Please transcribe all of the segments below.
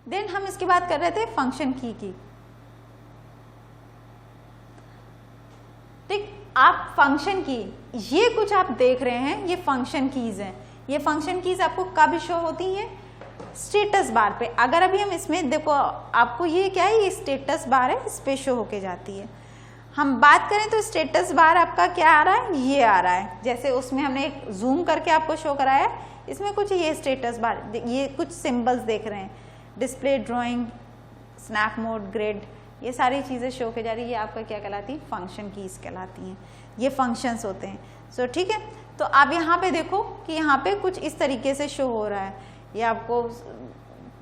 Then हम इसकी बात कर रहे थे फंक्शन की। ठीक, आप फंक्शन की, ये कुछ आप देख रहे हैं, ये फंक्शन कीज हैं। ये फंक्शन कीज आपको कब शो होती है? स्टेटस बार पे। अगर अभी हम इसमें देखो, आपको ये क्या है, ये स्टेटस बार है, इस पे शो होके जाती है। हम बात करें तो स्टेटस बार आपका क्या आ रहा है, ये आ रहा है। जैसे उसमें हमने एक जूम करके आपको शो कराया है, इसमें कुछ ये स्टेटस बार, ये कुछ सिंबल्स देख रहे हैं, display, drawing, snap mode, grid, ये सारी चीज़ें शो की जा रही है। ये आपका क्या कहलाती है? फंक्शन कीज कहलाती हैं। ये फंक्शंस होते हैं। सो ठीक है, तो आप यहाँ पे देखो कि यहाँ पे कुछ इस तरीके से शो हो रहा है। ये आपको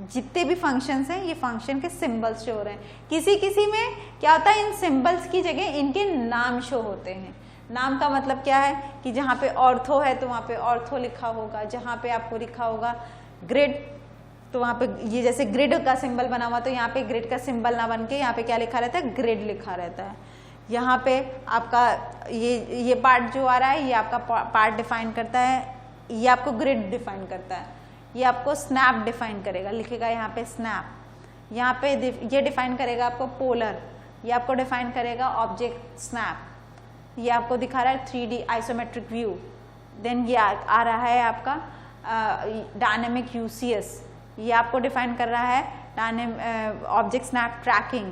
जितने भी फंक्शंस हैं, ये फंक्शन के सिंबल्स शो हो रहे हैं। किसी किसी में क्या होता है, इन सिंबल्स की जगह इनके नाम शो होते हैं। नाम का मतलब क्या है कि जहाँ पे ऑर्थो है तो वहाँ पे ऑर्थो लिखा होगा, जहाँ पे आपको लिखा होगा ग्रिड तो वहाँ पे, ये जैसे ग्रिड का सिंबल बना हुआ तो यहाँ पे ग्रिड का सिंबल ना बन के यहाँ पे क्या लिखा रहता है? ग्रिड लिखा रहता है। यहाँ पे आपका ये पार्ट जो आ रहा है, ये आपका पार्ट डिफाइन करता है, ये आपको ग्रिड डिफाइन करता है, ये आपको स्नैप डिफाइन करेगा, लिखेगा यहाँ पे स्नैप। यहाँ पे ये डिफाइन करेगा आपको पोलर, ये आपको डिफाइन करेगा ऑब्जेक्ट स्नैप। ये आपको दिखा रहा है 3D आइसोमेट्रिक व्यू। देन ये आ रहा है आपका डायनेमिक यूसीएस, ये आपको डिफाइन कर रहा है ऑब्जेक्ट स्नैप ट्रैकिंग।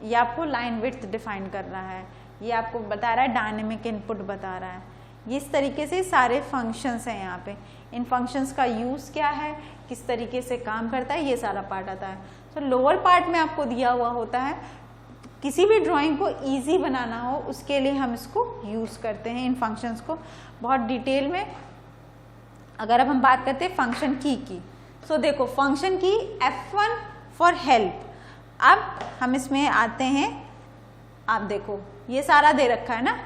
ये आपको लाइन विड्थ डिफाइन कर रहा है, ये आपको बता रहा है डायनेमिक इनपुट बता रहा है। ये इस तरीके से सारे फंक्शंस हैं यहाँ पे। इन फंक्शंस का यूज़ क्या है, किस तरीके से काम करता है, ये सारा पार्ट आता है। तो लोअर पार्ट में आपको दिया हुआ होता है, किसी भी ड्राइंग को इजी बनाना हो उसके लिए हम इसको यूज़ करते हैं, इन फंक्शंस को बहुत डिटेल में। अगर अब हम बात करते हैं फंक्शन की। सो देखो फंक्शन की F1 फॉर हेल्प। अब हम इसमें आते हैं, आप देखो ये सारा दे रखा है ना।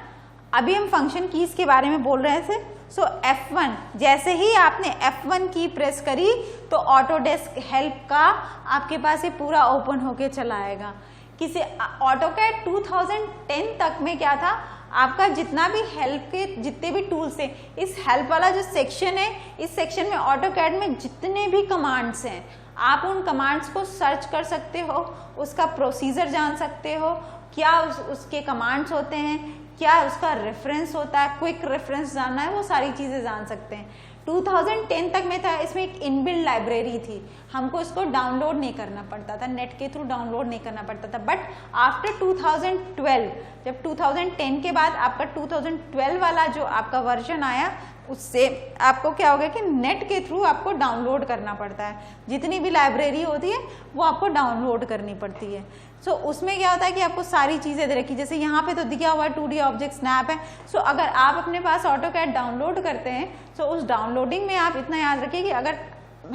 अभी हम फंक्शन कीज के बारे में बोल रहे थे। सो F1, जैसे ही आपने F1 की प्रेस करी तो ऑटोडेस्क हेल्प का आपके पास ये पूरा ओपन होके चला आएगा। किसी ऑटोकैड 2010 तक में क्या था, आपका जितना भी हेल्प के जितने भी टूल्स हैं, इस हेल्प वाला जो सेक्शन है, इस सेक्शन में ऑटोकैड में जितने भी कमांड्स हैं, आप उन कमांड्स को सर्च कर सकते हो, उसका प्रोसीजर जान सकते हो, क्या उसके कमांड्स होते हैं, क्या उसका रेफरेंस होता है, क्विक रेफरेंस जानना है, वो सारी चीज़ें जान सकते हैं। 2010 तक में था, इसमें एक इनबिल्ट लाइब्रेरी थी, हमको इसको डाउनलोड नहीं करना पड़ता था, नेट के थ्रू डाउनलोड नहीं करना पड़ता था। बट आफ्टर 2012, जब 2010 के बाद आपका 2012 वाला जो आपका वर्जन आया, उससे आपको क्या होगा कि नेट के थ्रू आपको डाउनलोड करना पड़ता है। जितनी भी लाइब्रेरी होती है वो आपको डाउनलोड करनी पड़ती है। सो उसमें क्या होता है कि आपको सारी चीज़ें दे रखी, जैसे यहाँ पे तो दिया हुआ 2D ऑब्जेक्ट स्नैप है। सो अगर आप अपने पास ऑटोकैड डाउनलोड करते हैं, सो उस डाउनलोडिंग में आप इतना याद रखिए कि अगर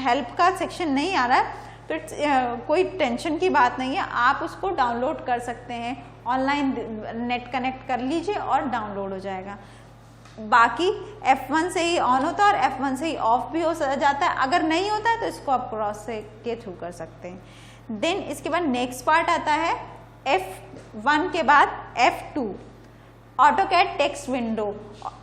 हेल्प का सेक्शन नहीं आ रहा है तो कोई टेंशन की बात नहीं है, आप उसको डाउनलोड कर सकते हैं। ऑनलाइन नेट कनेक्ट कर लीजिए और डाउनलोड हो जाएगा। बाकी F1 से ही ऑन होता है और F1 से ही ऑफ भी हो जाता है। अगर नहीं होता है तो इसको आप क्रॉस से के थ्रू कर सकते हैं। देन इसके बाद नेक्स्ट पार्ट आता है F1 के बाद F2, AutoCAD text window.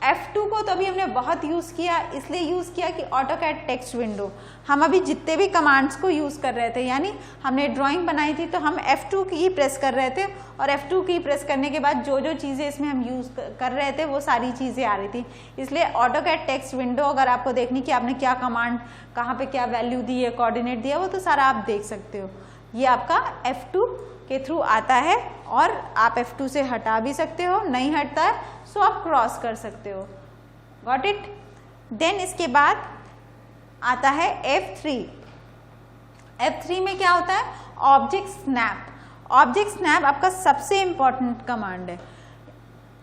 F2 को तो अभी हमने बहुत यूज़ किया, इसलिए यूज़ किया कि ऑटोकैड टेक्स्ट विंडो, हम अभी जितने भी कमांड्स को यूज़ कर रहे थे, यानी हमने ड्राइंग बनाई थी तो हम F2 की ही प्रेस कर रहे थे, और F2 की प्रेस करने के बाद जो जो चीज़ें इसमें हम यूज़ कर रहे थे वो सारी चीज़ें आ रही थी। इसलिए ऑटोकैड टेक्स्ट विंडो अगर आपको देखनी कि आपने क्या कमांड कहाँ पे क्या वैल्यू दी है, कोऑर्डिनेट दिया, वो तो सारा आप देख सकते हो। ये आपका F2 के थ्रू आता है, और आप F2 से हटा भी सकते हो, नहीं हटता है सो आप क्रॉस कर सकते हो। Got it. देन इसके बाद आता है F3। F3 में क्या होता है, ऑब्जेक्ट स्नैप। ऑब्जेक्ट स्नैप आपका सबसे इंपॉर्टेंट कमांड है।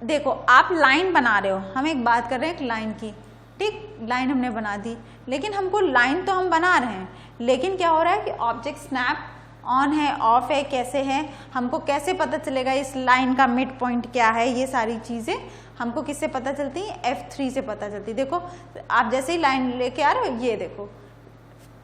देखो आप लाइन बना रहे हो, हम एक बात कर रहे हैं एक लाइन की, ठीक, लाइन हमने बना दी, लेकिन हमको लाइन तो हम बना रहे हैं, लेकिन क्या हो रहा है कि ऑब्जेक्ट स्नैप ऑन है, ऑफ है, कैसे है, हमको कैसे पता चलेगा इस लाइन का मिड पॉइंट क्या है, ये सारी चीज़ें हमको किससे पता चलती हैं, F3 से पता चलती है। देखो आप जैसे ही लाइन लेके आ रहे हो, ये देखो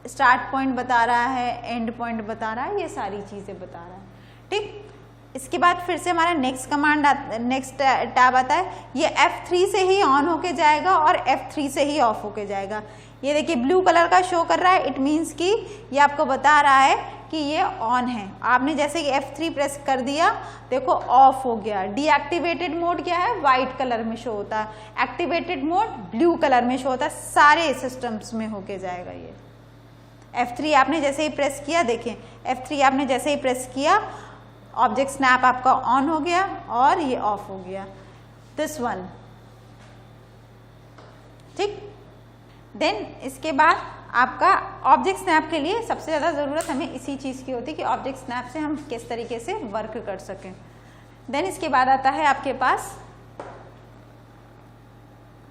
स्टार्ट पॉइंट बता रहा है, एंड पॉइंट बता रहा है, ये सारी चीज़ें बता रहा है, ठीक। इसके बाद फिर से हमारा नेक्स्ट टैब आता है, ये F3 से ही ऑन होके जाएगा और F3 से ही ऑफ होके जाएगा। ये देखिए ब्लू कलर का शो कर रहा है, इट मीन्स कि ये आपको बता रहा है कि ये ऑन है। आपने जैसे कि F3 प्रेस कर दिया, देखो ऑफ हो गया। डीएक्टिवेटेड मोड क्या है, व्हाइट कलर में शो होता है। एक्टिवेटेड मोड ब्लू कलर में शो होता है। सारे सिस्टम्स में होके जाएगा ये। F3 आपने जैसे ही प्रेस किया, देखें F3 आपने जैसे ही प्रेस किया, ऑब्जेक्ट स्नैप आपका ऑन हो गया और ये ऑफ हो गया। दिस वन, ठीक। देन इसके बाद आपका ऑब्जेक्ट स्नैप के लिए सबसे ज़्यादा ज़रूरत हमें इसी चीज़ की होती है कि ऑब्जेक्ट स्नैप से हम किस तरीके से वर्क कर सकें। देन इसके बाद आता है आपके पास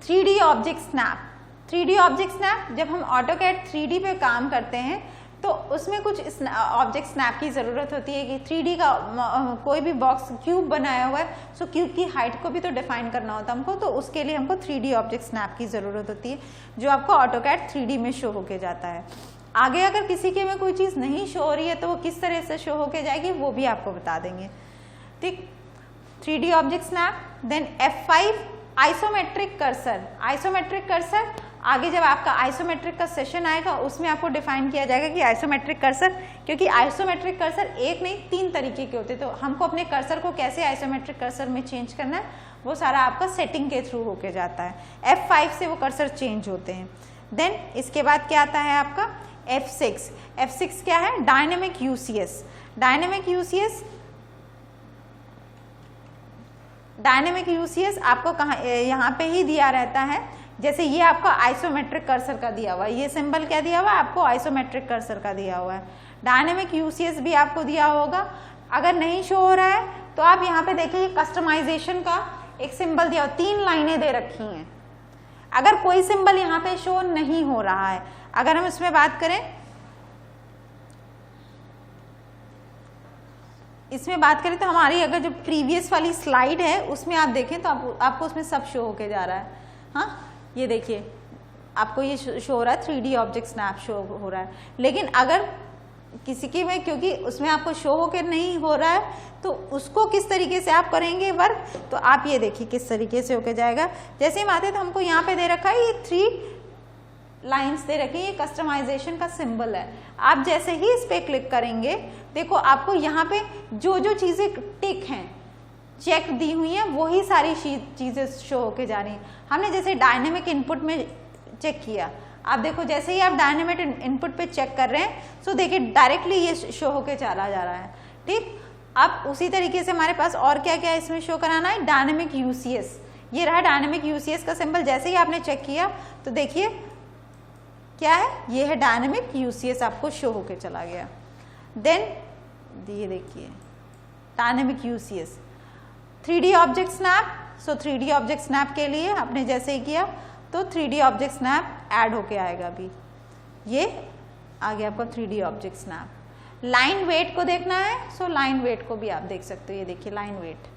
3D object snap. 3D object snap, जब हम ऑटोकैड 3D पे काम करते हैं तो उसमें कुछ ऑब्जेक्ट स्नैप की ज़रूरत होती है कि 3D का कोई भी बॉक्स क्यूब बनाया हुआ है, सो क्यूब की हाइट को भी तो डिफाइन करना होता है हमको, तो उसके लिए हमको 3D ऑब्जेक्ट स्नैप की ज़रूरत होती है जो आपको ऑटोकैड 3D में शो होके जाता है। आगे अगर किसी के में कोई चीज़ नहीं शो हो रही है तो वो किस तरह से शो होके जाएगी वो भी आपको बता देंगे, ठीक। 3D object snap. Then F5 isometric cursor. Isometric cursor आगे जब आपका आइसोमेट्रिक का सेशन आएगा उसमें आपको डिफाइन किया जाएगा कि आइसोमेट्रिक कर्सर, क्योंकि आइसोमेट्रिक कर्सर एक नहीं 3 तरीके के होते हैं, तो हमको अपने कर्सर को कैसे आइसोमेट्रिक कर्सर में चेंज करना है वो सारा आपका सेटिंग के थ्रू होके जाता है। F5 से वो कर्सर चेंज होते हैं। देन इसके बाद क्या आता है आपका F6। F6 क्या है, dynamic UCS. Dynamic UCS, dynamic UCS आपको कहाँ, यहाँ पे ही दिया रहता है। जैसे ये आपका आइसोमेट्रिक कर्सर का दिया हुआ है, ये सिंबल क्या दिया हुआ है आपको, आइसोमेट्रिक कर्सर का दिया हुआ है। डायनेमिक यूसीएस भी आपको दिया होगा। अगर नहीं शो हो रहा है तो आप यहाँ पे देखिए कस्टमाइजेशन का एक सिंबल दिया हुआ, 3 लाइनें दे रखी हैं। अगर कोई सिंबल यहाँ पे शो नहीं हो रहा है, अगर हम इसमें बात करें, तो हमारी अगर जो प्रीवियस वाली स्लाइड है उसमें आप देखें तो आपको उसमें सब शो होके जा रहा है। हाँ, ये देखिए आपको ये शो हो रहा है 3D ऑब्जेक्ट स्नैप शो हो रहा है। लेकिन अगर किसी की में, क्योंकि उसमें आपको शो होकर नहीं हो रहा है, तो उसको किस तरीके से आप करेंगे वर्क, तो आप ये देखिए किस तरीके से होके जाएगा। जैसे हम आते तो हमको यहाँ पे दे रखा है ये 3 लाइन्स दे रखी है, ये कस्टमाइजेशन का सिंबल है। आप जैसे ही इस पे क्लिक करेंगे, देखो आपको यहाँ पे जो जो चीजें टिक हैं, चेक दी हुई हैं, वही सारी चीजें शो होके जा रही हैं। हमने जैसे डायनेमिक इनपुट में चेक किया, आप देखो जैसे ही आप डायनेमिक इनपुट पे चेक कर रहे हैं, सो देखिए डायरेक्टली ये शो होके चला जा रहा है, ठीक। अब उसी तरीके से हमारे पास और क्या क्या इसमें शो कराना है, डायनेमिक यूसीएस। ये रहा डायनेमिक यूसीएस का सिंबल। जैसे ही आपने चेक किया तो देखिए क्या है, ये है डायनेमिक यूसीएस, आपको शो होके चला गया। देन ये देखिए dynamic UCS 3D object snap. So 3D object snap के लिए आपने जैसे ही किया तो 3D ऑब्जेक्ट स्नैप ऐड होके आएगा। अभी ये आ गया आपका 3D object snap. Line wait को देखना है, सो लाइन वेट को भी आप देख सकते हो। ये देखिए लाइन वेट,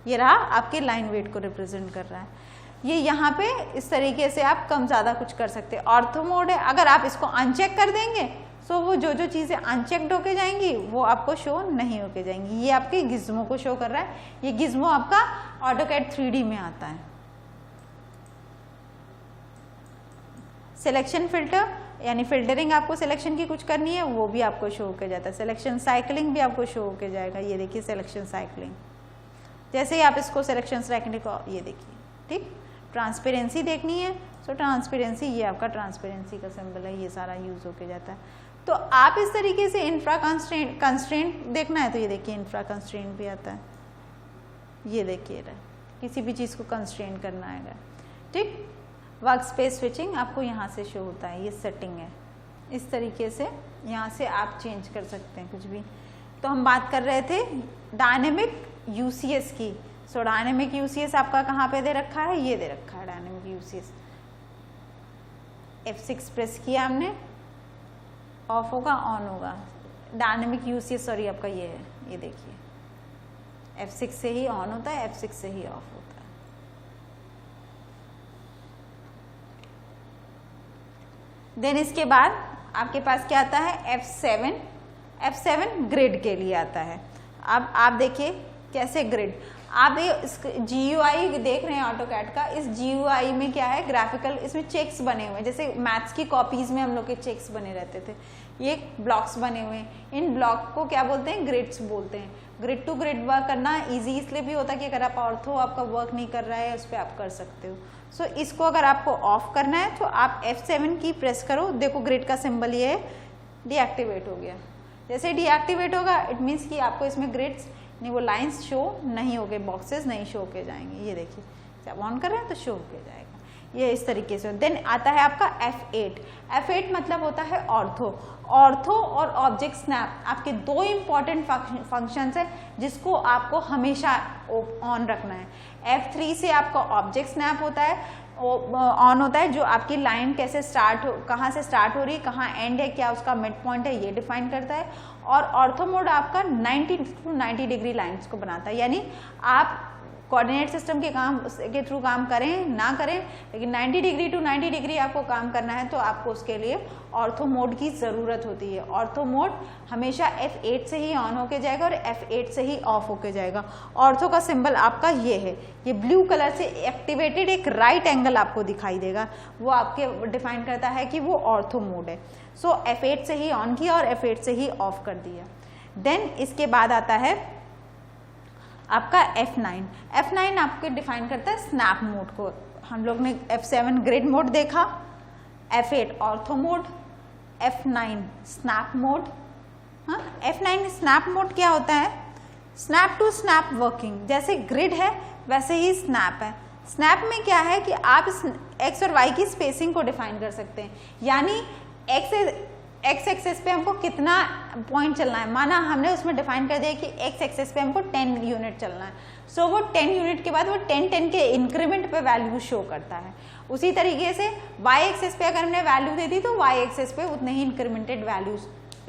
ये रहा आपके लाइन वेट को रिप्रेजेंट कर रहा है। ये यहाँ पे इस तरीके से आप कम ज़्यादा कुछ कर सकते हैं। ऑर्थो मोड है, अगर आप इसको अनचेक कर देंगे सो वो जो जो चीज़ें अनचेक्ड होके जाएंगी वो आपको शो नहीं होके जाएंगी। ये आपके गिज्मो को शो कर रहा है। ये गिज्मो आपका ऑटोकैड 3D में आता है। सिलेक्शन फिल्टर, यानी फिल्टरिंग आपको सिलेक्शन की कुछ करनी है, वो भी आपको शो होके जाता है। सिलेक्शन साइकिलिंग भी आपको शो होके जाएगा। ये देखिए सिलेक्शन साइकिलिंग, जैसे ही आप इसको सिलेक्शन साइकिलिंग को, ये देखिए, ठीक। ट्रांसपेरेंसी देखनी है, सो ट्रांसपेरेंसी, ये आपका ट्रांसपेरेंसी का सिंबल है, ये सारा यूज होके जाता है। तो आप इस तरीके से इंफ्रा कंस्ट्रेंट देखना है तो ये देखिए इंफ्रा कंस्ट्रेंट भी आता है। ये देखिए किसी भी चीज़ को कंस्ट्रेंट करना है, ठीक। वर्क स्पेस स्विचिंग आपको यहाँ से शो होता है, ये सेटिंग है। इस तरीके से यहाँ से आप चेंज कर सकते हैं कुछ भी। तो हम बात कर रहे थे डायनेमिक यूसीएस की। सो डायनेमिक यूसीएस आपका कहाँ पे दे रखा है, ये दे रखा है डायनेमिक यूसीएस। F6 प्रेस किया हमने, ऑफ होगा ऑन होगा। डायनेमिक यूसीएस सॉरी आपका ये है, ये देखिए F6 से ही ऑन होता है, F6 से ही ऑफ होता है। देन इसके बाद आपके पास क्या आता है, F7 ग्रिड के लिए आता है। अब आप देखिए कैसे ग्रिड, आप ये GUI देख रहे हैं ऑटोकैड का, इस GUI में क्या है, ग्राफिकल, इसमें चेक्स बने हुए हैं, जैसे मैथ्स की कॉपीज में हम लोग के चेक्स बने रहते थे, ये ब्लॉक्स बने हुए हैं। इन ब्लॉक को क्या बोलते हैं, ग्रिड्स बोलते हैं। ग्रिड टू ग्रिड वर्क करना इजी इसलिए भी होता है कि अगर आप ऑर्थो आपका वर्क नहीं कर रहा है उस पर आप कर सकते हो। सो इसको अगर आपको ऑफ करना है तो आप F7 की प्रेस करो, देखो ग्रिड का सिंबल ये है, डीएक्टिवेट हो गया। जैसे डीएक्टिवेट होगा इट मीन्स कि आपको इसमें ग्रिड्स नहीं, वो लाइंस शो नहीं होंगे, बॉक्सेस नहीं शो के जाएंगे। ये देखिए जब ऑन कर रहे हैं तो शो होके जाएगा, ये इस तरीके से। देन आता है आपका F8। F8 मतलब होता है ऑर्थो। ऑर्थो और ऑब्जेक्ट स्नैप आपके दो इंपॉर्टेंट फंक्शंस हैं जिसको आपको हमेशा ऑन रखना है। F3 से आपका ऑब्जेक्ट स्नैप होता है, ऑन होता है, जो आपकी लाइन कैसे स्टार्ट हो, कहाँ से स्टार्ट हो रही, कहाँ एंड है, क्या उसका मिड पॉइंट है, ये डिफाइन करता है। और ऑर्थो मोड आपका 90 to 90 डिग्री लाइन्स को बनाता है, यानी आप कोऑर्डिनेट सिस्टम के काम के थ्रू काम करें ना करें, लेकिन 90 डिग्री टू 90 डिग्री आपको काम करना है तो आपको उसके लिए ऑर्थो मोड की ज़रूरत होती है। ऑर्थो मोड हमेशा F8 से ही ऑन होके जाएगा और F8 से ही ऑफ होके जाएगा। ऑर्थो का सिंबल आपका ये है, ये ब्लू कलर से एक्टिवेटेड एक राइट एंगल आपको दिखाई देगा, वो आपके डिफाइन करता है कि वो ऑर्थो मोड है। सो F8 से ही ऑन किया और F8 से ही ऑफ कर दिया। देन इसके बाद आता है आपका F9। F9 आपके डिफाइन करता है स्नैप मोड को। हम लोग ने F7 ग्रिड मोड देखा, F8 ortho mode, F9 snap mode. हाँ, F9 स्नैप मोड क्या होता है, स्नैप टू स्नैप वर्किंग, जैसे ग्रिड है वैसे ही स्नैप है। स्नैप में क्या है कि आप एक्स और वाई की स्पेसिंग को डिफाइन कर सकते हैं, यानी एक्स एक्सेस पे हमको कितना पॉइंट चलना है, माना हमने उसमें डिफाइन कर दिया कि एक्स एक्सेस पे हमको 10 यूनिट चलना है, सो वो 10 यूनिट के बाद वो 10 के इंक्रीमेंट पे वैल्यू शो करता है। उसी तरीके से वाई एक्सेस पे अगर हमने वैल्यू दे दी तो वाई एक्सेस पे उतने ही इंक्रीमेंटेड वैल्यू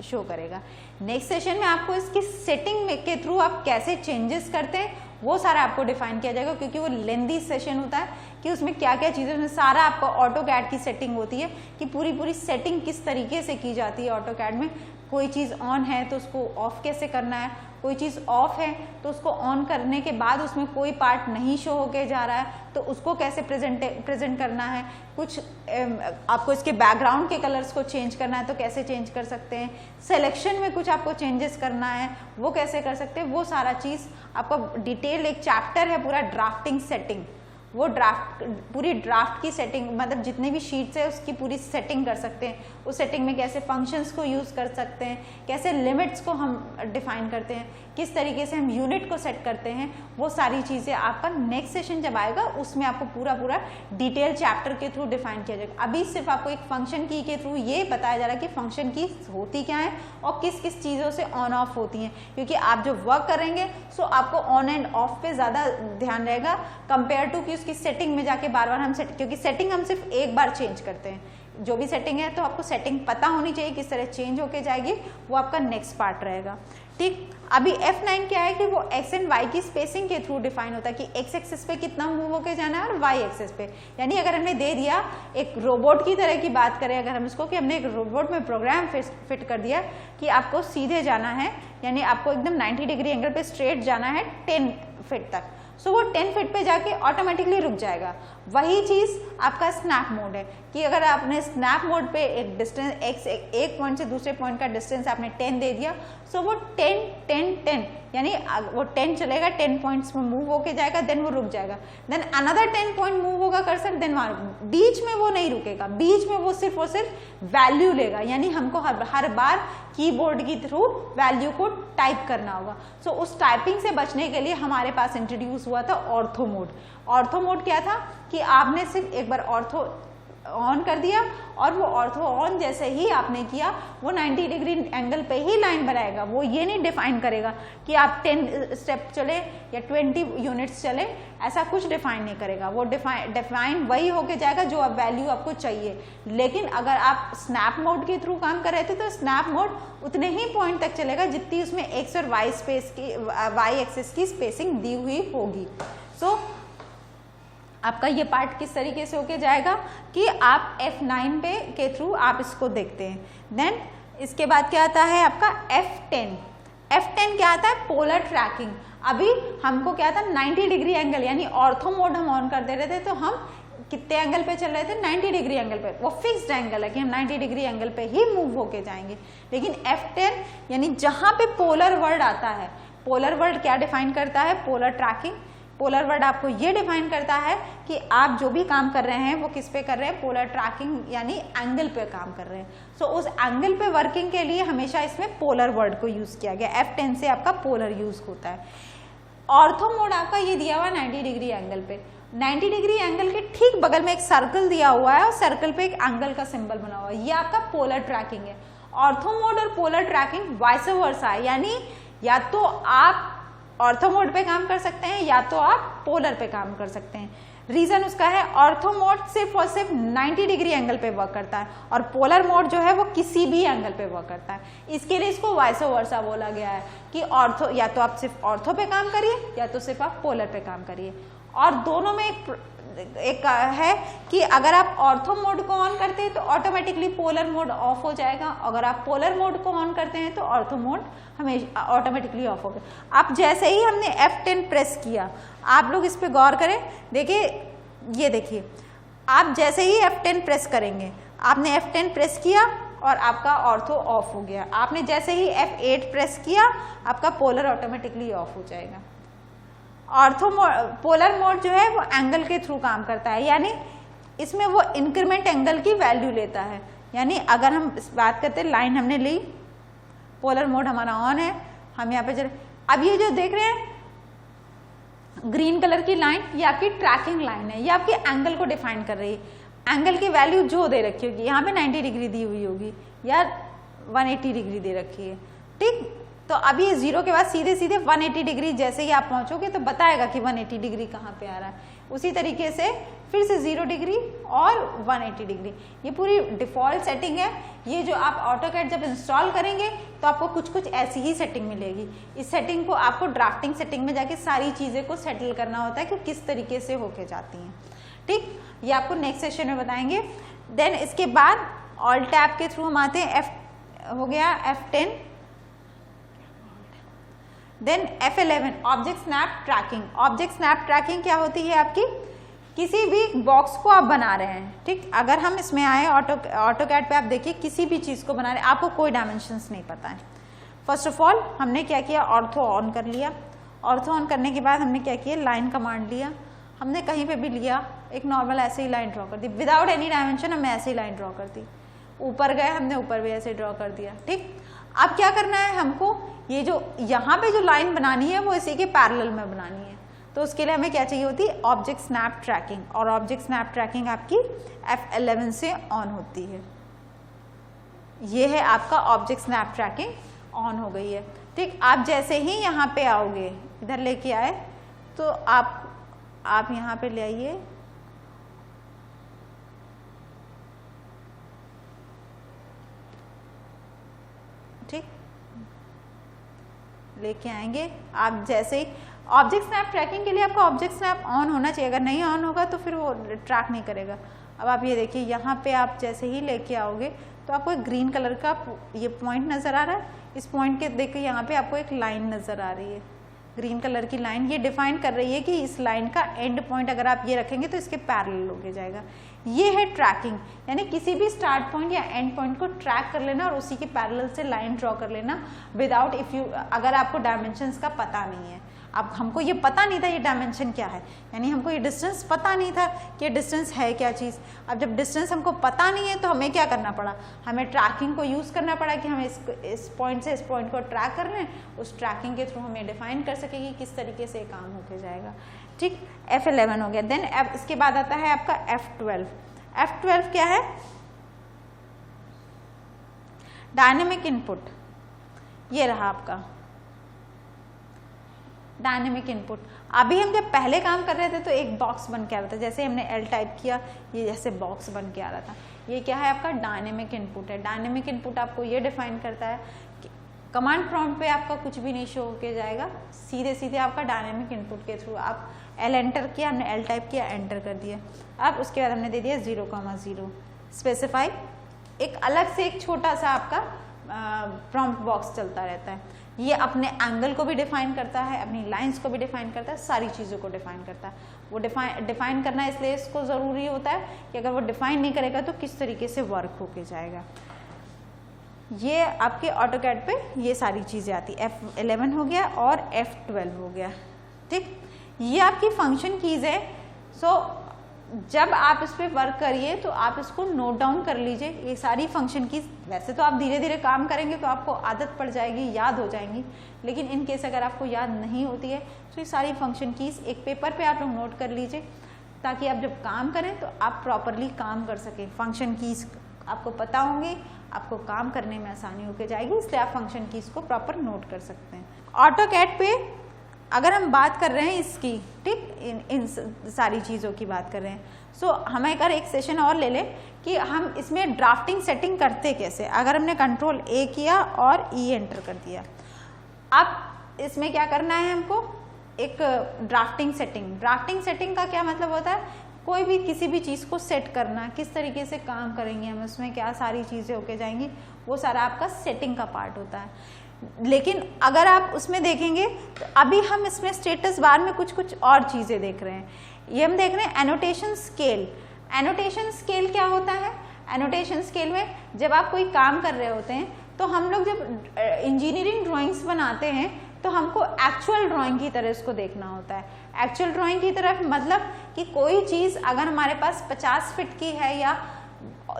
शो करेगा। नेक्स्ट सेशन में आपको इसकी सेटिंग के थ्रू आप कैसे चेंजेस करते हैं वो सारा आपको डिफाइन किया जाएगा, क्योंकि वो लेंदी सेशन होता है कि उसमें क्या क्या चीज़ें, उसमें सारा आपका ऑटोकैड की सेटिंग होती है कि पूरी सेटिंग किस तरीके से की जाती है ऑटोकैड में। कोई चीज़ ऑन है तो उसको ऑफ कैसे करना है, कोई चीज़ ऑफ है तो उसको ऑन करने के बाद उसमें कोई पार्ट नहीं शो होके जा रहा है तो उसको कैसे प्रेजेंट करना है, कुछ आपको इसके बैकग्राउंड के कलर्स को चेंज करना है तो कैसे चेंज कर सकते हैं, सिलेक्शन में कुछ आपको चेंजेस करना है वो कैसे कर सकते हैं, वो सारा चीज़ आपका डिटेल एक चैप्टर है पूरा ड्राफ्टिंग सेटिंग। वो पूरी ड्राफ्ट की सेटिंग, मतलब जितने भी शीट्स है उसकी पूरी सेटिंग कर सकते हैं। उस सेटिंग में कैसे फंक्शंस को यूज़ कर सकते हैं, कैसे लिमिट्स को हम डिफाइन करते हैं, किस तरीके से हम यूनिट को सेट करते हैं, वो सारी चीज़ें आपका नेक्स्ट सेशन जब आएगा उसमें आपको पूरा डिटेल चैप्टर के थ्रू डिफाइन किया जाएगा। अभी सिर्फ आपको एक फंक्शन की के थ्रू ये बताया जा रहा है कि फंक्शन की होती क्या है और किस किस चीज़ों से ऑन ऑफ होती हैं, क्योंकि आप जो वर्क करेंगे सो आपको ऑन एंड ऑफ पे ज़्यादा ध्यान रहेगा कंपेयर टू कि उसकी सेटिंग में जाके बार बार हम क्योंकि सेटिंग हम सिर्फ एक बार चेंज करते हैं, जो भी सेटिंग है तो आपको सेटिंग पता होनी चाहिए किस तरह चेंज होके जाएगी, वो आपका नेक्स्ट पार्ट रहेगा। ठीक, अभी F9 क्या है कि वो एक्स एंड वाई की स्पेसिंग के थ्रू डिफाइन होता है कि एक्स एक्सेस पे कितना मूव होके जाना है और वाई एक्सेस पे, यानी अगर हमने दे दिया एक रोबोट की तरह की बात करें अगर हम इसको कि हमने एक रोबोट में प्रोग्राम फिट कर दिया कि आपको सीधे जाना है, यानी आपको एकदम 90 डिग्री एंगल पे स्ट्रेट जाना है 10 फीट तक, सो वो 10 फीट पे जाके ऑटोमेटिकली रुक जाएगा। वही चीज़ आपका स्नैप मोड है कि अगर आपने स्नैप मोड पे एक डिस्टेंस एक पॉइंट से दूसरे पॉइंट का डिस्टेंस आपने 10 दे दिया, सो वो 10 यानी वो 10 चलेगा, 10 पॉइंट्स में मूव होके जाएगा, देन वो रुक जाएगा, देन अनदर 10 पॉइंट मूव होगा कर्सर, देन बीच में वो नहीं रुकेगा, बीच में वो सिर्फ वैल्यू लेगा, यानी हमको हर बार कीबोर्ड के थ्रू वैल्यू को टाइप करना होगा। सो उस टाइपिंग से बचने के लिए हमारे पास इंट्रोड्यूस हुआ था ऑर्थो मोड। ऑर्थो मोड क्या था कि आपने सिर्फ एक बार ऑर्थो ऑन कर दिया और वो ऑर्थो ऑन जैसे ही आपने किया वो 90 डिग्री एंगल पे ही लाइन बनाएगा, वो ये नहीं डिफाइन करेगा कि आप 10 स्टेप चले या 20 यूनिट्स चले, ऐसा कुछ डिफाइन नहीं करेगा, वो डिफाइन वही होके जाएगा जो अब वैल्यू आपको चाहिए। लेकिन अगर आप स्नैप मोड के थ्रू काम कर रहे थे तो स्नैप मोड उतने ही पॉइंट तक चलेगा जितनी उसमें एक्स और वाई एक्सेस की स्पेसिंग दी हुई होगी। सो आपका ये पार्ट किस तरीके से होके जाएगा कि आप F9 पे के थ्रू आप इसको देखते हैं। देन इसके बाद क्या आता है आपका F10। F10 क्या आता है, पोलर ट्रैकिंग। अभी हमको क्या था 90 डिग्री एंगल, यानी ऑर्थो मोड हम ऑन कर दे रहे थे तो हम कितने एंगल पे चल रहे थे, 90 डिग्री एंगल पे। वो फिक्स्ड एंगल है कि हम 90 डिग्री एंगल पे ही मूव होके जाएंगे। लेकिन F10 यानी जहां पे पोलर वर्ड आता है, पोलर वर्ड क्या डिफाइन करता है, पोलर ट्रैकिंग। पोलर वर्ड आपको ये डिफाइन करता है कि आप जो भी काम कर रहे हैं वो किस पे कर रहे हैं, पोलर ट्रैकिंग यानी एंगल पे काम कर रहे हैं। सो उस एंगल पे वर्किंग के लिए हमेशा इसमें पोलर वर्ड को यूज किया गया। F10 से आपका पोलर यूज होता है। ऑर्थो मोड आपका ये दिया हुआ 90 डिग्री एंगल पे, 90 डिग्री एंगल के ठीक बगल में एक सर्कल दिया हुआ है और सर्कल पे एक एंगल का सिंबल बना हुआ है, ये आपका पोलर ट्रैकिंग है। ऑर्थो मोड और पोलर ट्रैकिंग वाइस वर्सा है, यानी या तो आप ऑर्थो मोड पे काम कर सकते हैं या तो आप पोलर पे काम कर सकते हैं। रीजन उसका है, ऑर्थो मोड सिर्फ और सिर्फ 90 डिग्री एंगल पे वर्क करता है और पोलर मोड जो है वो किसी भी एंगल पे वर्क करता है। इसके लिए इसको वाइस वर्सा बोला गया है कि ऑर्थो या तो आप सिर्फ ऑर्थो पे काम करिए या तो सिर्फ आप पोलर पे काम करिए। और दोनों में एक है कि अगर आप ऑर्थो मोड को ऑन करते हैं तो ऑटोमेटिकली पोलर मोड ऑफ हो जाएगा, अगर आप पोलर मोड को ऑन करते हैं तो ऑर्थो मोड हमेशा ऑटोमेटिकली ऑफ हो गया। अब जैसे ही हमने F10 प्रेस किया, आप लोग इस पे गौर करें, देखिए ये देखिए, आप जैसे ही F10 प्रेस करेंगे, आपने F10 प्रेस किया और आपका ऑर्थो ऑफ हो गया। आपने जैसे ही F8 प्रेस किया, आपका पोलर ऑटोमेटिकली ऑफ हो जाएगा। ऑर्थो पोलर मोड जो है वो एंगल के थ्रू काम करता है, यानी इसमें वो इंक्रीमेंट एंगल की वैल्यू लेता है। यानी अगर हम इस बात करते हैं, लाइन हमने ली, पोलर मोड हमारा ऑन है, हम यहाँ पे चले, अब ये जो देख रहे हैं ग्रीन कलर की लाइन, ये आपकी ट्रैकिंग लाइन है, ये आपके एंगल को डिफाइन कर रही है। एंगल की वैल्यू जो दे रखी होगी, यहाँ पे 90 डिग्री दी हुई होगी या 180 डिग्री दे रखी है, ठीक। तो अभी 0 के बाद सीधे सीधे 180 डिग्री जैसे ही आप पहुंचोगे तो बताएगा कि 180 डिग्री कहाँ पे आ रहा है। उसी तरीके से फिर से 0 डिग्री और 180 डिग्री, ये पूरी डिफॉल्ट सेटिंग है। ये जो आप ऑटोकैड जब इंस्टॉल करेंगे तो आपको कुछ कुछ ऐसी ही सेटिंग मिलेगी। इस सेटिंग को आपको ड्राफ्टिंग सेटिंग में जाके सारी चीज़ें को सेटल करना होता है कि किस तरीके से होके जाती हैं, ठीक। ये आपको नेक्स्ट सेशन में बताएंगे। देन इसके बाद ऑल्ट टैब के थ्रू हम आते हैं, हो गया F10, then F11 object snap tracking. Object snap tracking क्या होती है, आपकी किसी भी बॉक्स को आप बना रहे हैं, ठीक। अगर हम इसमें आए ऑटोकैड पे, आप देखिए किसी भी चीज को बना रहे हैं, आपको कोई डायमेंशंस नहीं पता है। फर्स्ट ऑफ ऑल हमने क्या किया, ऑर्थो ऑन कर लिया। ऑर्थो ऑन करने के बाद हमने क्या किया, लाइन कमांड लिया, हमने कहीं पे भी लिया, एक नॉर्मल ऐसे ही लाइन ड्रॉ कर दी विदाउट एनी डायमेंशन, हमने ऐसे ही लाइन ड्रॉ कर दी। ऊपर गए, हमने ऊपर भी ऐसे ड्रॉ कर दिया, ठीक। अब क्या करना है हमको, ये जो यहाँ पे जो लाइन बनानी है वो इसी के पैरेलल में बनानी है। तो उसके लिए हमें क्या चाहिए होती है, ऑब्जेक्ट स्नैप ट्रैकिंग। और ऑब्जेक्ट स्नैप ट्रैकिंग आपकी F11 से ऑन होती है। ये है आपका ऑब्जेक्ट स्नैप ट्रैकिंग ऑन हो गई है, ठीक। आप जैसे ही यहाँ पे आओगे, इधर लेके आए तो आप यहाँ पे ले आइए, ठीक, लेके आएंगे। आप जैसे ही ऑब्जेक्ट स्नैप ट्रैकिंग के लिए आपका ऑब्जेक्ट स्नैप ऑन होना चाहिए, अगर नहीं ऑन होगा तो फिर वो ट्रैक नहीं करेगा। अब आप ये देखिए, यहाँ पे आप जैसे ही लेके आओगे तो आपको एक ग्रीन कलर का ये पॉइंट नजर आ रहा है। इस पॉइंट के देखिए यहाँ पे आपको एक लाइन नजर आ रही है, ग्रीन कलर की लाइन। ये डिफाइन कर रही है कि इस लाइन का एंड पॉइंट अगर आप ये रखेंगे तो इसके पैरेलल होके जाएगा। ये है ट्रैकिंग, यानी किसी भी स्टार्ट पॉइंट या एंड पॉइंट को ट्रैक कर लेना और उसी के पैरेलल से लाइन ड्रॉ कर लेना विदाउट अगर आपको डायमेंशंस का पता नहीं है। अब हमको ये पता नहीं था ये डायमेंशन क्या है, यानी हमको ये डिस्टेंस पता नहीं था कि ये डिस्टेंस है क्या चीज़। अब जब डिस्टेंस हमको पता नहीं है तो हमें क्या करना पड़ा, हमें ट्रैकिंग को यूज़ करना पड़ा कि हमें इस पॉइंट से इस पॉइंट को ट्रैक कर रहे हैं। उस ट्रैकिंग के थ्रू हमें डिफाइन कर सकेगी किस तरीके से काम होके जाएगा, ठीक। F11 हो गया। देन इसके बाद आता है आपका F12। F12 क्या है, डायनेमिक इनपुट। ये रहा आपका डायनेमिक इनपुट। अभी हम जब पहले काम कर रहे थे तो एक बॉक्स बन के आ रहा था, जैसे हमने L टाइप किया ये जैसे बॉक्स बन के आ रहा था। ये क्या है, आपका डायनेमिक इनपुट है। डायनेमिक इनपुट आपको ये डिफाइन करता है कि कमांड प्रॉम्प्ट पे आपका कुछ भी नहीं शो होके जाएगा, सीधे सीधे आपका डायनेमिक इनपुट के थ्रू आप L एंटर किया, हमने L टाइप किया, एंटर कर दिया। अब उसके बाद हमने दे दिया 0,0 स्पेसिफाई। एक अलग से एक छोटा सा आपका प्रॉम्प्ट बॉक्स चलता रहता है। ये अपने एंगल को भी डिफाइन करता है, अपनी लाइंस को भी डिफाइन करता है, सारी चीज़ों को डिफाइन करता है। वो डिफाइन करना इसलिए इसको ज़रूरी होता है कि अगर वो डिफाइन नहीं करेगा तो किस तरीके से वर्क होके जाएगा। ये आपके ऑटोकैड पे ये सारी चीज़ें आती, F11 हो गया और F12 हो गया, ठीक। ये आपकी फंक्शन कीज़ है। सो जब आप इस पर वर्क करिए तो आप इसको नोट डाउन कर लीजिए, ये सारी फंक्शन कीज। वैसे तो आप धीरे धीरे काम करेंगे तो आपको आदत पड़ जाएगी, याद हो जाएंगी, लेकिन इन केस अगर आपको याद नहीं होती है तो ये सारी फंक्शन कीज एक पेपर पे आप लोग नोट कर लीजिए, ताकि आप जब काम करें तो आप प्रॉपरली काम कर सकें। फंक्शन कीज आपको पता होंगी, आपको काम करने में आसानी होकर जाएगी, इसलिए आप फंक्शन कीज को प्रॉपर नोट कर सकते हैं। ऑटोकैड पे अगर हम बात कर रहे हैं इसकी, ठीक, इन सारी चीज़ों की बात कर रहे हैं, सो हमें अगर एक सेशन और ले लें कि हम इसमें ड्राफ्टिंग सेटिंग करते कैसे। अगर हमने कंट्रोल A किया और E एंटर कर दिया, अब इसमें क्या करना है हमको, एक ड्राफ्टिंग सेटिंग का क्या मतलब होता है, कोई भी किसी भी चीज़ को सेट करना, किस तरीके से काम करेंगे हम, उसमें क्या सारी चीज़ें होके जाएंगी, वो सारा आपका सेटिंग का पार्ट होता है। लेकिन अगर आप उसमें देखेंगे तो अभी हम इसमें स्टेटस बार में कुछ और चीज़ें देख रहे हैं। ये हम देख रहे हैं एनोटेशन स्केल। एनोटेशन स्केल क्या होता है, एनोटेशन स्केल में जब आप कोई काम कर रहे होते हैं तो हम लोग जब इंजीनियरिंग ड्राइंग्स बनाते हैं तो हमको एक्चुअल ड्राइंग की तरह इसको देखना होता है। एक्चुअल ड्राइंग की तरफ मतलब कि कोई चीज़ अगर हमारे पास 50 फीट की है या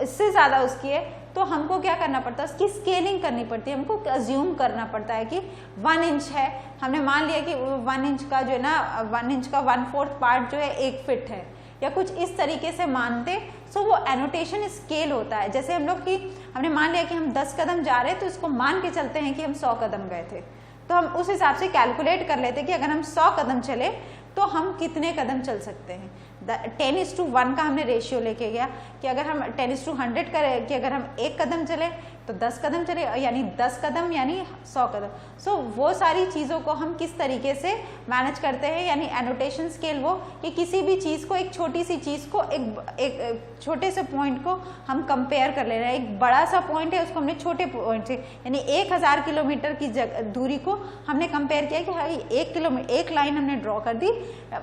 इससे ज़्यादा उसकी है तो हमको क्या करना पड़ता है, उसकी स्केलिंग करनी पड़ती है। हमको अज्यूम करना पड़ता है कि 1 इंच है, हमने मान लिया कि 1 इंच का जो है ना, 1 इंच का 1/4 पार्ट जो है 1 फीट है, या कुछ इस तरीके से मानते। सो वो एनोटेशन स्केल होता है। जैसे हम लोग की हमने मान लिया कि हम 10 कदम जा रहे हैं तो इसको मान के चलते हैं कि हम 100 कदम गए थे, तो हम उस हिसाब से कैलकुलेट कर लेते कि अगर हम 100 कदम चले तो हम कितने कदम चल सकते हैं। 10:1 का हमने रेशियो लेके गया कि अगर हम 10:100 करें कि अगर हम 1 कदम चले तो 10 कदम चले, यानी 10 कदम यानी 100 कदम। सो वो सारी चीज़ों को हम किस तरीके से मैनेज करते हैं, यानी एनोटेशन स्केल वो कि किसी भी चीज़ को, एक छोटी सी चीज़ को, एक छोटे से पॉइंट को हम कंपेयर कर ले रहे हैं। एक बड़ा सा पॉइंट है उसको हमने छोटे पॉइंट से, यानी 1000 किलोमीटर की दूरी को हमने कंपेयर किया कि हाँ 1 किलोमीटर, एक लाइन हमने ड्रॉ कर दी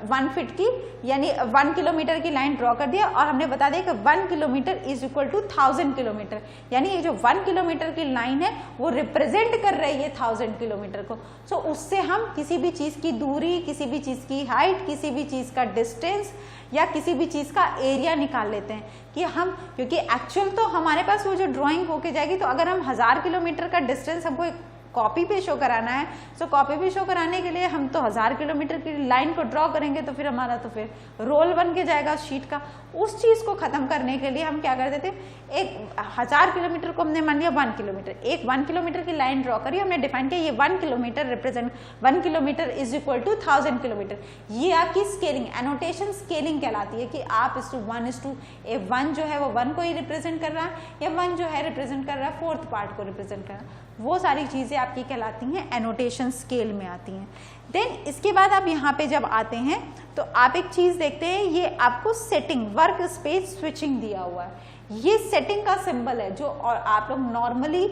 1 फीट की, यानी 1 किलोमीटर की लाइन ड्रॉ कर दिया और हमने बता दिया कि 1 kilometre is equal to 1000 kilometre, यानी ये जो 1 किलोमीटर की लाइन है वो रिप्रेजेंट कर रही है 1000 किलोमीटर को। सो उससे हम किसी भी चीज़ की दूरी, किसी भी चीज़ की हाइट, किसी भी चीज़ का डिस्टेंस या किसी भी चीज़ का एरिया निकाल लेते हैं कि हम, क्योंकि एक्चुअल तो हमारे पास वो जो ड्राइंग होके जाएगी, तो अगर हम 1000 किलोमीटर का डिस्टेंस हमको कॉपी पे शो कराना है, सो कॉपी पे शो कराने के लिए हम तो 1000 किलोमीटर की लाइन को ड्रॉ करेंगे, तो फिर हमारा तो फिर रोल बन के जाएगा शीट का। उस चीज़ को ख़त्म करने के लिए हम क्या करते थे, एक 1000 किलोमीटर को हमने मान लिया 1 किलोमीटर, एक 1 किलोमीटर की लाइन ड्रॉ करी, हमने डिफाइन किया ये 1 kilometre represent 1 kilometre is equal to 1000 kilometre. ये आपकी स्केलिंग, एनोटेशन स्केलिंग कहलाती है कि आप 1:1 जो है वो 1 को ही रिप्रेजेंट कर रहा है, या 1 जो है रिप्रेजेंट कर रहा है 4th पार्ट को रिप्रेजेंट कर रहा है। वो सारी चीज़ें आपकी कहलाती हैं एनोटेशन स्केल में आती हैं। देन इसके बाद आप यहाँ पे जब आते हैं तो आप एक चीज़ देखते हैं, ये आपको सेटिंग, वर्क स्पेस स्विचिंग दिया हुआ है। ये सेटिंग का सिंबल है जो, और आप लोग नॉर्मली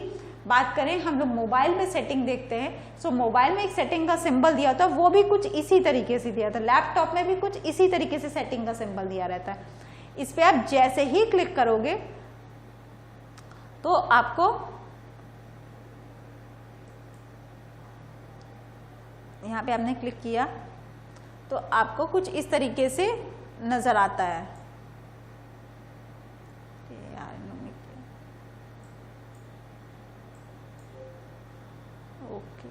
बात करें, हम लोग मोबाइल में सेटिंग देखते हैं, सो मोबाइल में एक सेटिंग का सिंबल दिया होता है, वो भी कुछ इसी तरीके से दिया था। लैपटॉप में भी कुछ इसी तरीके से सेटिंग का सिंबल दिया रहता है। इस पर आप जैसे ही क्लिक करोगे तो आपको यहाँ पे आपने क्लिक किया तो आपको कुछ इस तरीके से नजर आता है। ओके,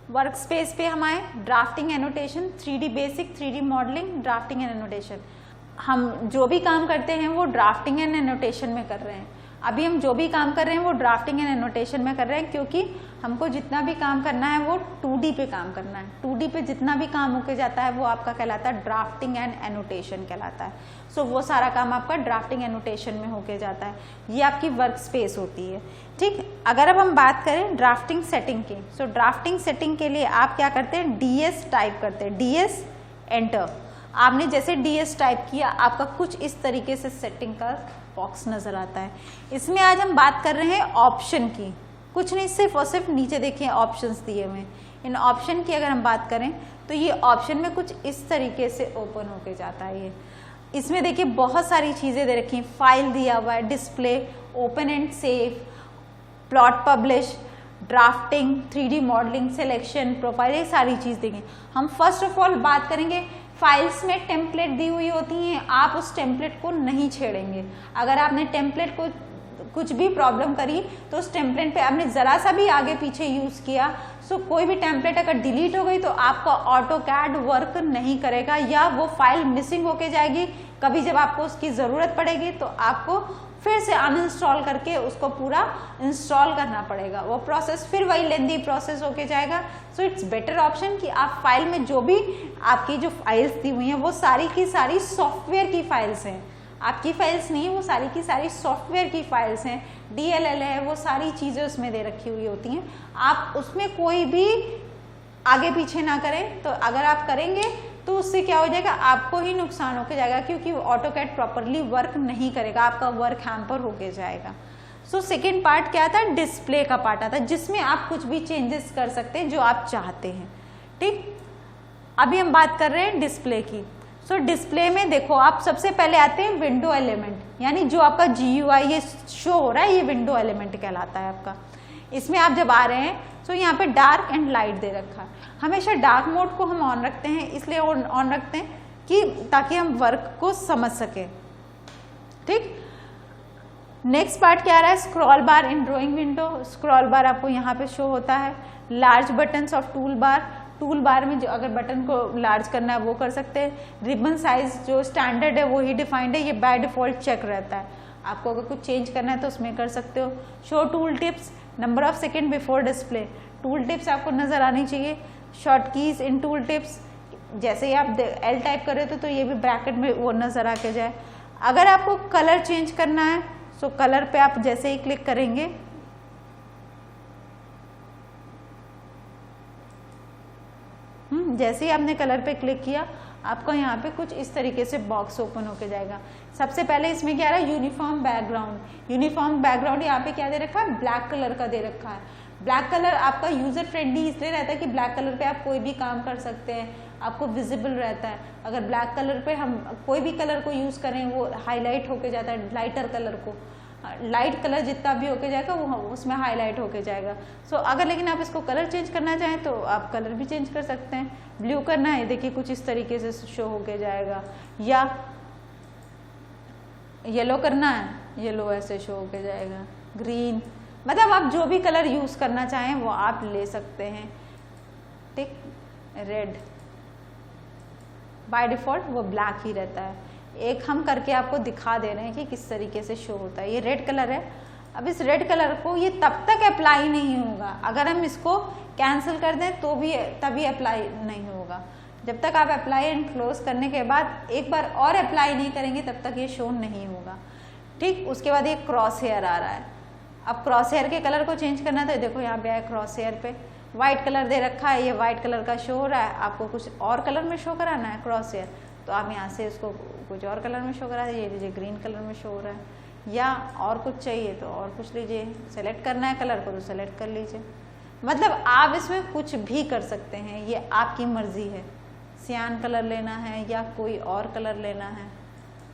वर्क स्पेस पे हम आए, drafting annotation, 3D basic, 3D modelling, drafting and annotation. हम जो भी काम करते हैं वो ड्राफ्टिंग एंड एनोटेशन में कर रहे हैं। अभी हम जो भी काम कर रहे हैं वो ड्राफ्टिंग एंड एनोटेशन में कर रहे हैं, क्योंकि हमको जितना भी काम करना है वो 2D पे काम करना है। 2D पे जितना भी काम होके जाता है वो आपका कहलाता है ड्राफ्टिंग एंड एनोटेशन कहलाता है। सो वो सारा काम आपका ड्राफ्टिंग एनोटेशन में होके जाता है। ये आपकी वर्क स्पेस होती है। ठीक, अगर अब हम बात करें ड्राफ्टिंग सेटिंग की, सो ड्राफ्टिंग सेटिंग के लिए आप क्या करते हैं, DS टाइप करते हैं, DS एंटर। आपने जैसे DS टाइप किया आपका कुछ इस तरीके से सेटिंग का बॉक्स नजर आता है। इसमें आज हम बात कर रहे हैं ऑप्शन की, कुछ नहीं सिर्फ और सिर्फ नीचे देखिए ऑप्शंस दिए हुए। इन ऑप्शन की अगर हम बात करें तो ये ऑप्शन में कुछ इस तरीके से ओपन होके जाता है। ये इसमें देखिए बहुत सारी चीजें दे रखी हैं, फाइल दिया हुआ है, display, open and save, plot publish, drafting, 3D modelling, selection, profile, ये सारी चीज देंगे। हम फर्स्ट ऑफ ऑल बात करेंगे फाइल्स में टेम्पलेट दी हुई होती हैं, आप उस टेम्पलेट को नहीं छेड़ेंगे। अगर आपने टेम्पलेट को कुछ भी प्रॉब्लम करी तो उस टेम्पलेट पे आपने जरा सा भी आगे पीछे यूज किया, सो कोई भी टेम्पलेट अगर डिलीट हो गई तो आपका ऑटोकैड वर्क नहीं करेगा या वो फाइल मिसिंग होके जाएगी। कभी जब आपको उसकी जरूरत पड़ेगी तो आपको फिर से अनइंस्टॉल करके उसको पूरा इंस्टॉल करना पड़ेगा। वो प्रोसेस फिर वही लेंदी प्रोसेस होके जाएगा। सो इट्स बेटर ऑप्शन कि आप फाइल में जो भी आपकी जो फाइल्स दी हुई हैं वो सारी की सारी सॉफ्टवेयर की फाइल्स हैं, आपकी फाइल्स नहीं है, वो सारी की सारी सॉफ्टवेयर की फाइल्स हैं। DLL है, वो सारी चीजें उसमें दे रखी हुई होती हैं। आप उसमें कोई भी आगे पीछे ना करें, तो अगर आप करेंगे तो उससे क्या हो जाएगा, आपको ही नुकसान होके जाएगा, क्योंकि ऑटोकैड प्रॉपरली वर्क नहीं करेगा, आपका वर्क हैम्पर होके जाएगा। सो सेकेंड पार्ट क्या था, डिस्प्ले का पार्ट आता है, जिसमें आप कुछ भी चेंजेस कर सकते हैं जो आप चाहते हैं। ठीक, अभी हम बात कर रहे हैं डिस्प्ले की। सो डिस्प्ले में देखो आप सबसे पहले आते हैं विंडो एलिमेंट, यानी जो आपका GUI ये शो हो रहा है ये विंडो एलिमेंट कहलाता है आपका। इसमें आप जब आ रहे हैं तो यहाँ पे डार्क एंड लाइट दे रखा है। हमेशा डार्क मोड को हम ऑन रखते हैं, इसलिए ऑन रखते हैं कि ताकि हम वर्क को समझ सके। ठीक, नेक्स्ट पार्ट क्या आ रहा है, स्क्रॉल बार इन ड्राइंग विंडो। स्क्रॉल बार आपको यहाँ पे शो होता है। Large buttons of tool bar, tool bar में जो अगर बटन को लार्ज करना है वो कर सकते हैं। रिबन साइज जो स्टैंडर्ड है वो ही डिफाइंड है, ये बाय डिफॉल्ट चेक रहता है। आपको अगर कुछ चेंज करना है तो उसमें कर सकते हो। Show tool tips, number of second before display, tool tips आपको नजर आनी चाहिए। शॉर्ट कीज इन टूल टिप्स, जैसे ही आप L टाइप कर रहे हो तो ये भी ब्रैकेट में वो नजर आके जाए। अगर आपको कलर चेंज करना है तो कलर पे आप जैसे ही क्लिक करेंगे जैसे ही आपने कलर पे क्लिक किया आपको यहाँ पे कुछ इस तरीके से बॉक्स ओपन होके जाएगा। सबसे पहले इसमें क्या रहा है, यूनिफॉर्म बैकग्राउंड। यूनिफॉर्म बैकग्राउंड यहाँ पे क्या दे रखा है, ब्लैक कलर का दे रखा है। ब्लैक कलर आपका यूजर फ्रेंडली इसलिए रहता है कि ब्लैक कलर पे आप कोई भी काम कर सकते हैं, आपको विजिबल रहता है। अगर ब्लैक कलर पे हम कोई भी कलर को यूज करें वो हाईलाइट होके जाता है, लाइटर कलर को, लाइट कलर जितना भी होके जाएगा वो उसमें हाईलाइट होके जाएगा। सो अगर लेकिन आप इसको कलर चेंज करना चाहें तो आप कलर भी चेंज कर सकते हैं। ब्लू करना है, देखिए कुछ इस तरीके से शो होके जाएगा, या येलो करना है, येलो ऐसे शो होके जाएगा। ग्रीन, मतलब आप जो भी कलर यूज करना चाहें वो आप ले सकते हैं। ठीक, रेड बाय डिफॉल्ट वो ब्लैक ही रहता है। एक हम करके आपको दिखा दे रहे हैं कि किस तरीके से शो होता है। ये रेड कलर है। अब इस रेड कलर को ये तब तक अप्लाई नहीं होगा, अगर हम इसको कैंसिल कर दें तो भी तभी अप्लाई नहीं होगा। जब तक आप अप्लाई एंड क्लोज करने के बाद एक बार और अप्लाई नहीं करेंगे तब तक ये शो नहीं होगा। ठीक, उसके बाद ये क्रॉस हेयर आ रहा है। अब क्रॉस हेयर के कलर को चेंज करना तो देखो यहाँ पे है, क्रॉस हेयर पे व्हाइट कलर दे रखा है, ये व्हाइट कलर का शो हो रहा है। आपको कुछ और कलर में शो कराना है क्रॉस हेयर तो आप यहाँ से इसको कुछ और कलर में शो करा दीजिए। ये लीजिए ग्रीन कलर में शो हो रहा है, या और कुछ चाहिए तो और कुछ लीजिए। सेलेक्ट करना है कलर को तो सेलेक्ट कर लीजिए। मतलब आप इसमें कुछ भी कर सकते हैं, ये आपकी मर्जी है। सियान कलर लेना है या कोई और कलर लेना है,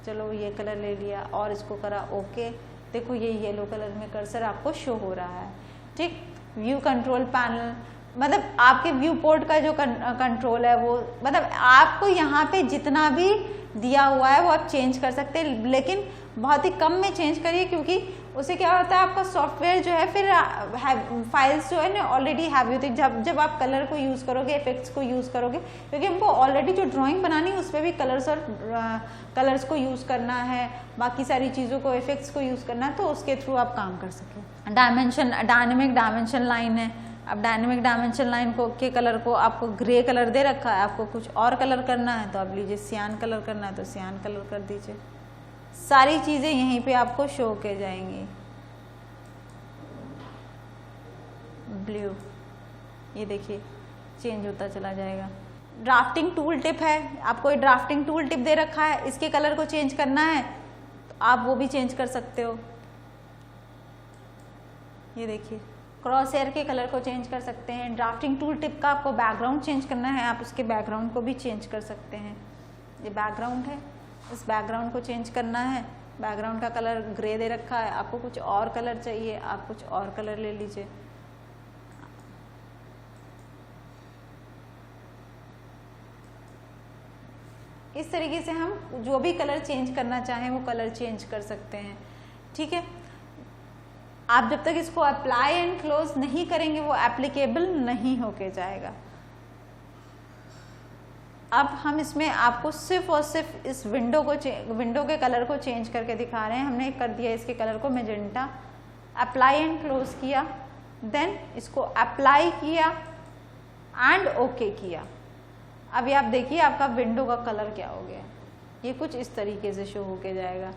चलो ये कलर ले लिया और इसको करा ओके। देखो ये येलो कलर में कर्सर आपको शो हो रहा है। ठीक, व्यू कंट्रोल पैनल, मतलब आपके व्यू पोर्ट का जो कंट्रोल है वो, मतलब आपको यहाँ पे जितना भी दिया हुआ है वो आप चेंज कर सकते हैं, लेकिन बहुत ही कम में चेंज करिए क्योंकि उससे क्या होता है आपका सॉफ्टवेयर जो है फिर फाइल्स जो है ना ऑलरेडी हैवी होती है जब आप कलर को यूज़ करोगे, इफेक्ट्स को यूज़ करोगे, क्योंकि हमको ऑलरेडी जो ड्राइंग बनानी है उस पर भी कलर्स को यूज़ करना है, बाकी सारी चीज़ों को, इफेक्ट्स को यूज़ करना है, तो उसके थ्रू आप काम कर सकें। डायनेमिक डायमेंशन लाइन है। अब डायनेमिक डायमेंशन लाइन के कलर को आपको ग्रे कलर दे रखा है, आपको कुछ और कलर करना है तो आप लीजिए सियान कलर करना है तो सियान कलर कर दीजिए। सारी चीज़ें यहीं पे आपको शो के जाएंगी। ब्लू, ये देखिए चेंज होता चला जाएगा। ड्राफ्टिंग टूल टिप है, आपको ये ड्राफ्टिंग टूल टिप दे रखा है, इसके कलर को चेंज करना है तो आप वो भी चेंज कर सकते हो। ये देखिए क्रॉस हेयर के कलर को चेंज कर सकते हैं। ड्राफ्टिंग टूल टिप का आपको बैकग्राउंड चेंज करना है, आप उसके बैकग्राउंड को भी चेंज कर सकते हैं। ये बैकग्राउंड है, इस बैकग्राउंड को चेंज करना है, बैकग्राउंड का कलर ग्रे दे रखा है, आपको कुछ और कलर चाहिए आप कुछ और कलर ले लीजिए। इस तरीके से हम जो भी कलर चेंज करना चाहें वो कलर चेंज कर सकते हैं। ठीक है, आप जब तक इसको अप्लाई एंड क्लोज नहीं करेंगे वो एप्लीकेबल नहीं होके जाएगा। अब हम इसमें आपको सिर्फ और सिर्फ इस विंडो के कलर को चेंज करके दिखा रहे हैं। हमने कर दिया इसके कलर को मैजेंटा, अप्लाई एंड क्लोज किया, देन इसको अप्लाई किया एंड ओके किया। अभी आप देखिए आपका विंडो का कलर क्या हो गया, ये कुछ इस तरीके से शो होके जाएगा।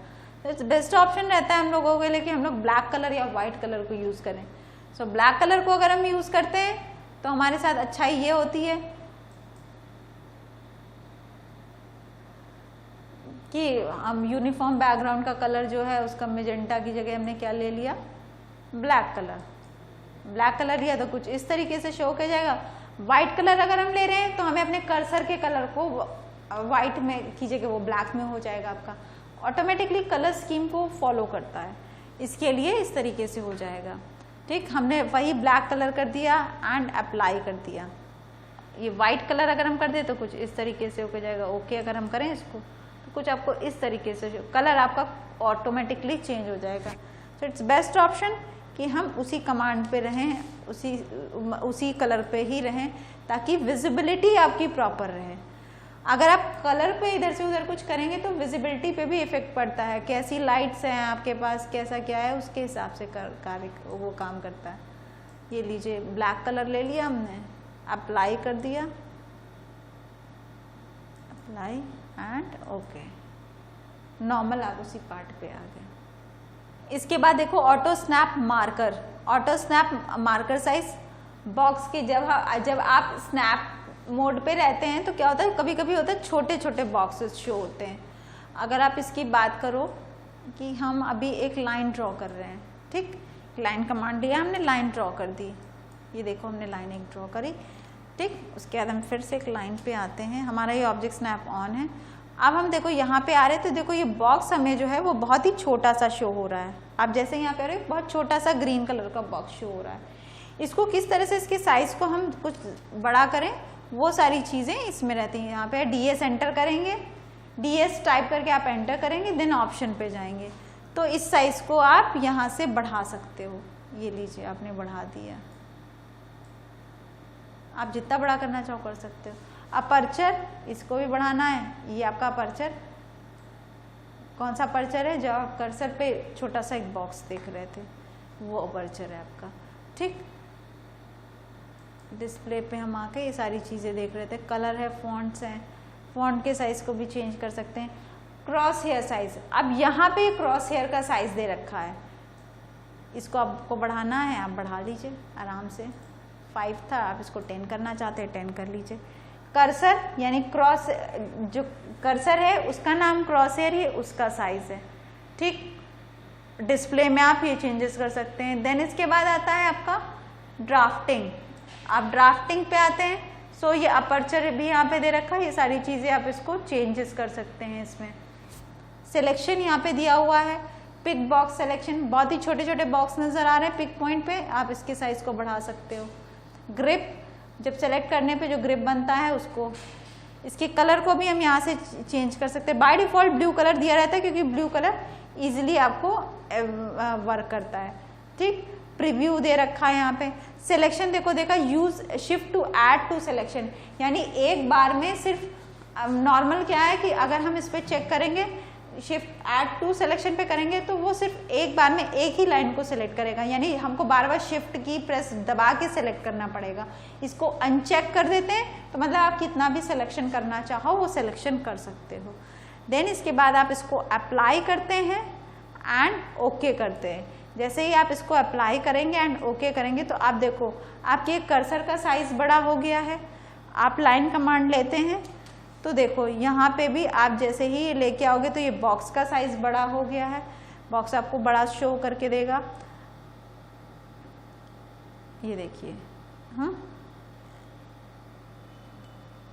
तो बेस्ट ऑप्शन रहता है हम लोगों के लिए कि हम लोग ब्लैक कलर या वाइट कलर को यूज़ करें। सो ब्लैक कलर को अगर हम यूज़ करते हैं तो हमारे साथ अच्छाई ये होती है कि हम यूनिफॉर्म बैकग्राउंड का कलर जो है उसका मैजेंटा की जगह हमने क्या ले लिया, ब्लैक कलर। ब्लैक कलर लिया तो कुछ इस तरीके से शो हो जाएगा। वाइट कलर अगर हम ले रहे हैं तो हमें अपने कर्सर के कलर को वाइट में की जगह वो ब्लैक में हो जाएगा। आपका ऑटोमेटिकली कलर स्कीम को फॉलो करता है, इसके लिए इस तरीके से हो जाएगा। ठीक, हमने वही ब्लैक कलर कर दिया एंड अप्लाई कर दिया। ये वाइट कलर अगर हम कर दे तो कुछ इस तरीके से होकर जाएगा। ओके अगर हम करें इसको तो कुछ आपको इस तरीके से कलर आपका ऑटोमेटिकली चेंज हो जाएगा। तो इट्स बेस्ट ऑप्शन कि हम उसी कमांड पे रहें, उसी कलर पे ही रहें ताकि विजिबिलिटी आपकी प्रॉपर रहे। अगर आप कलर पे इधर से उधर कुछ करेंगे तो विजिबिलिटी पे भी इफेक्ट पड़ता है। कैसी लाइट्स हैं आपके पास, कैसा क्या है, उसके हिसाब से कार्य वो काम करता है। ये लीजिए ब्लैक कलर ले लिया हमने, अप्लाई कर दिया, अप्लाई एंड ओके, नॉर्मल आप उसी पार्ट पे आ गए। इसके बाद देखो auto snap marker. Auto snap marker size box की जब आप स्नैप मोड पे रहते हैं तो क्या होता है, कभी कभी होता है छोटे छोटे बॉक्सेस शो होते हैं। अगर आप इसकी बात करो कि हम अभी एक लाइन ड्रॉ कर रहे हैं, ठीक, लाइन कमांड दिया हमने, लाइन ड्रॉ कर दी। ये देखो हमने लाइन एक ड्रॉ करी, ठीक। उसके बाद हम फिर से एक लाइन पे आते हैं, हमारा ये ऑब्जेक्ट स्नैप ऑन है। अब हम देखो यहाँ पे आ रहे हैं तो देखो ये बॉक्स हमें जो है वो बहुत ही छोटा सा शो हो रहा है। आप जैसे यहाँ पे आ रहे हो बहुत छोटा सा ग्रीन कलर का बॉक्स शो हो रहा है। इसको किस तरह से इसके साइज को हम कुछ बड़ा करें वो सारी चीज़ें इसमें रहती हैं। यहाँ पे DS एंटर करेंगे, DS टाइप करके आप एंटर करेंगे, देन ऑप्शन पे जाएंगे तो इस साइज को आप यहाँ से बढ़ा सकते हो। ये लीजिए आपने बढ़ा दिया, आप जितना बड़ा करना चाहो कर सकते हो। अपर्चर इसको भी बढ़ाना है, ये आपका अपर्चर कौन सा अपर्चर है, जब आप कर्सर पे छोटा सा एक बॉक्स देख रहे थे वो अपर्चर है आपका, ठीक। डिस्प्ले पे हम आके ये सारी चीज़ें देख रहे थे। कलर है, फॉन्ट्स हैं, फॉन्ट के साइज को भी चेंज कर सकते हैं। क्रॉस हेयर साइज, अब यहाँ पे क्रॉस हेयर का साइज दे रखा है, इसको आपको बढ़ाना है, आप बढ़ा लीजिए आराम से। 5 था, आप इसको 10 करना चाहते हैं 10 कर लीजिए। कर्सर यानी क्रॉस, जो कर्सर है उसका नाम क्रॉस हेयर, ये उसका साइज है, ठीक। डिस्प्ले में आप ये चेंजेस कर सकते हैं। देन इसके बाद आता है आपका ड्राफ्टिंग। आप ड्राफ्टिंग पे आते हैं, सो ये अपर्चर भी यहाँ पे दे रखा है, ये सारी चीज़ें आप इसको चेंजेस कर सकते हैं। इसमें सिलेक्शन यहाँ पे दिया हुआ है, पिक बॉक्स सिलेक्शन, बहुत ही छोटे छोटे बॉक्स नजर आ रहे हैं पिक पॉइंट पे, आप इसके साइज को बढ़ा सकते हो। ग्रिप, जब सेलेक्ट करने पे जो ग्रिप बनता है उसको, इसके कलर को भी हम यहाँ से चेंज कर सकते हैं। बाय डिफॉल्ट ब्लू कलर दिया रहता है क्योंकि ब्लू कलर इजीली आपको वर्क करता है। ठीक, प्रीव्यू दे रखा है यहाँ पे। सिलेक्शन देखा use shift to add to selection, यानी एक बार में सिर्फ नॉर्मल क्या है कि अगर हम इस पे चेक करेंगे शिफ्ट ऐड टू सिलेक्शन पे करेंगे तो वो सिर्फ एक बार में एक ही लाइन को सिलेक्ट करेगा, यानी हमको बार बार शिफ्ट की प्रेस दबा के सिलेक्ट करना पड़ेगा। इसको अनचेक कर देते हैं तो मतलब आप कितना भी सिलेक्शन करना चाहो वो सिलेक्शन कर सकते हो। देन इसके बाद आप इसको अप्लाई करते हैं एंड ओके करते हैं। जैसे ही आप इसको अप्लाई करेंगे एंड ओके करेंगे तो आप देखो आपके कर्सर का साइज बड़ा हो गया है। आप लाइन कमांड लेते हैं तो देखो यहाँ पे भी आप जैसे ही लेके आओगे तो ये बॉक्स का साइज बड़ा हो गया है, बॉक्स आपको बड़ा शो करके देगा। ये देखिए, हाँ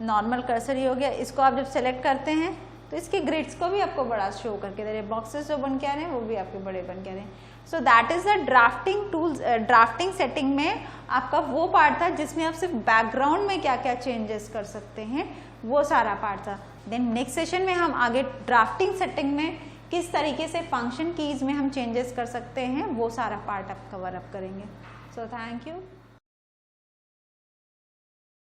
नॉर्मल कर्सर ही हो गया। इसको आप जब सेलेक्ट करते हैं तो इसके ग्रिड्स को भी आपको बड़ा शो करके दे रहे हैं, बॉक्सेस जो बन के आ रहे हैं वो भी आपके बड़े बन के आ रहे हैं। So that is the drafting tools. Drafting setting में आपका वो पार्ट था जिसमें आप सिर्फ बैकग्राउंड में क्या क्या चेंजेस कर सकते हैं वो सारा पार्ट था। देन नेक्स्ट सेशन में हम आगे ड्राफ्टिंग सेटिंग में किस तरीके से फंक्शन कीज में हम चेंजेस कर सकते हैं वो सारा पार्ट आप कवर अप करेंगे। So thank you.